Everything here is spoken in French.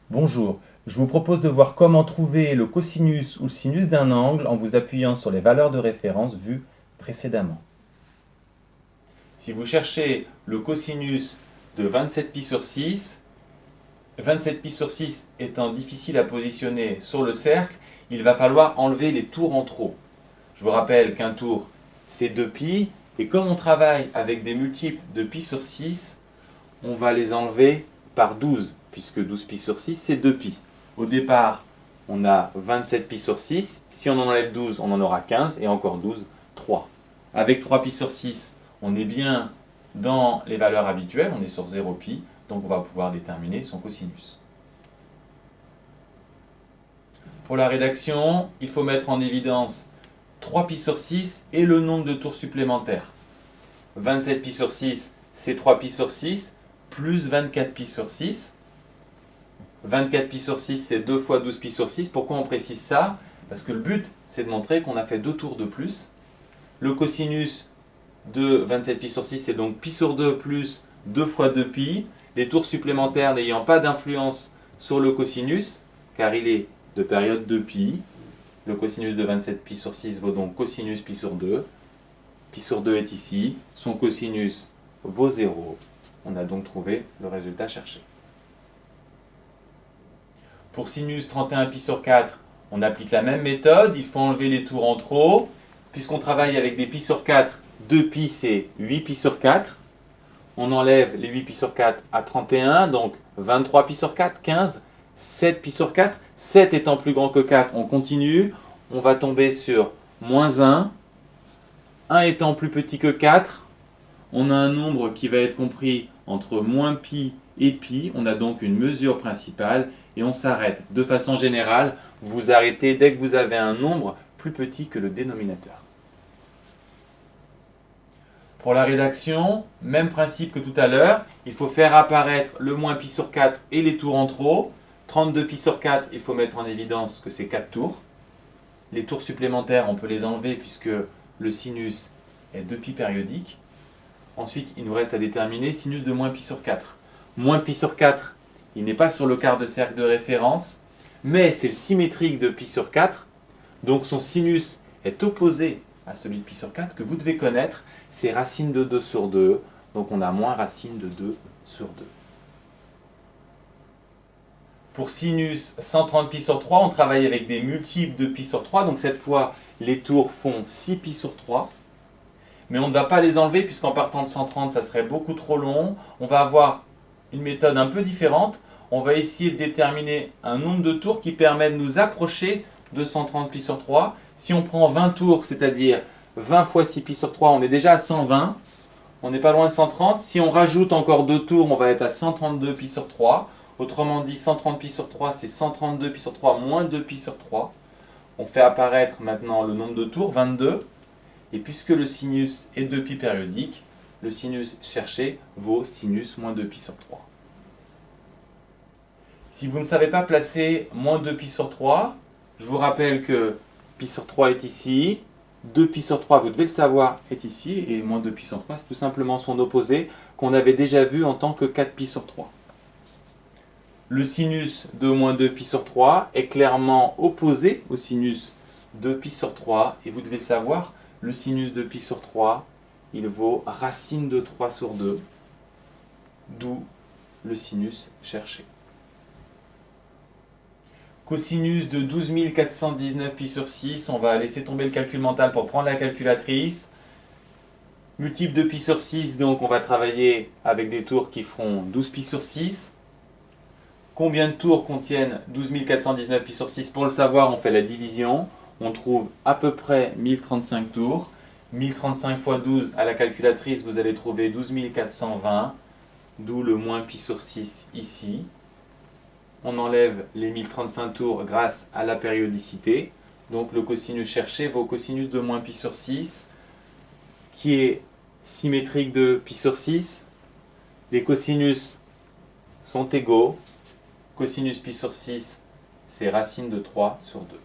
Bonjour, je vous propose de voir comment trouver le cosinus ou le sinus d'un angle en vous appuyant sur les valeurs de référence vues précédemment. Si vous cherchez le cosinus de 27π sur 6, 27π sur 6 étant difficile à positionner sur le cercle, il va falloir enlever les tours en trop. Je vous rappelle qu'un tour, c'est 2π, et comme on travaille avec des multiples de π sur 6, on va les enlever par 12, puisque 12π sur 6, c'est 2π. Au départ, on a 27π sur 6. Si on en enlève 12, on en aura 15, et encore 12, 3. Avec 3π sur 6, on est bien dans les valeurs habituelles, on est sur 0π, donc on va pouvoir déterminer son cosinus. Pour la rédaction, il faut mettre en évidence 3π sur 6 et le nombre de tours supplémentaires. 27π sur 6, c'est 3π sur 6, plus 24π sur 6. 24π sur 6, c'est 2 fois 12π sur 6. Pourquoi on précise ça? Parce que le but, c'est de montrer qu'on a fait 2 tours de plus. Le cosinus de 27π sur 6, c'est donc π sur 2 plus 2 fois 2π. Les tours supplémentaires n'ayant pas d'influence sur le cosinus, car il est de période 2π. Le cosinus de 27π sur 6 vaut donc cosinus π sur 2. Π sur 2 est ici. Son cosinus vaut 0. On a donc trouvé le résultat cherché. Pour sinus 31π sur 4, on applique la même méthode. Il faut enlever les tours en trop. Puisqu'on travaille avec des π sur 4, 2π c'est 8π sur 4. On enlève les 8π sur 4 à 31, donc 23π sur 4, 15, 7π sur 4. 7 étant plus grand que 4, on continue. On va tomber sur moins 1. 1 étant plus petit que 4, on a un nombre qui va être compris entre moins π et π. On a donc une mesure principale et on s'arrête. De façon générale, vous vous arrêtez dès que vous avez un nombre plus petit que le dénominateur. Pour la rédaction, même principe que tout à l'heure, il faut faire apparaître le moins π sur 4 et les tours en trop. 32π sur 4, il faut mettre en évidence que c'est 4 tours. Les tours supplémentaires, on peut les enlever puisque le sinus est 2π périodique. Ensuite, il nous reste à déterminer sinus de moins π sur 4. Moins π sur 4, il n'est pas sur le quart de cercle de référence, mais c'est le symétrique de π sur 4. Donc son sinus est opposé à celui de π sur 4 que vous devez connaître. C'est racine de 2 sur 2. Donc on a moins racine de 2 sur 2. Pour sinus 130π sur 3, on travaille avec des multiples de π sur 3. Donc cette fois, les tours font 6π sur 3. Mais on ne va pas les enlever puisqu'en partant de 130, ça serait beaucoup trop long. On va avoir une méthode un peu différente. On va essayer de déterminer un nombre de tours qui permet de nous approcher de 130π sur 3. Si on prend 20 tours, c'est-à-dire 20 fois 6π sur 3, on est déjà à 120. On n'est pas loin de 130. Si on rajoute encore 2 tours, on va être à 132π sur 3. Autrement dit, 130π sur 3, c'est 132π sur 3 moins 2π sur 3. On fait apparaître maintenant le nombre de tours, 22. Et puisque le sinus est 2π périodique, le sinus cherché vaut sinus moins 2π sur 3. Si vous ne savez pas placer moins 2π sur 3, je vous rappelle que π sur 3 est ici, 2π sur 3, vous devez le savoir, est ici, et moins 2π sur 3, c'est tout simplement son opposé qu'on avait déjà vu en tant que 4π sur 3. Le sinus de moins 2π sur 3 est clairement opposé au sinus de π sur 3, et vous devez le savoir, le sinus de π sur 3, il vaut racine de 3 sur 2, d'où le sinus cherché. Cosinus de 12 419π sur 6, on va laisser tomber le calcul mental pour prendre la calculatrice. Multiple de π sur 6, donc on va travailler avec des tours qui feront 12π sur 6. Combien de tours contiennent 12 419π sur 6? Pour le savoir, on fait la division. On trouve à peu près 1035 tours. 1035 fois 12 à la calculatrice, vous allez trouver 12 420, d'où le moins π sur 6 ici. On enlève les 1035 tours grâce à la périodicité. Donc le cosinus cherché vaut cosinus de moins π sur 6, qui est symétrique de π sur 6. Les cosinus sont égaux. Cosinus π sur 6, c'est racine de 3 sur 2.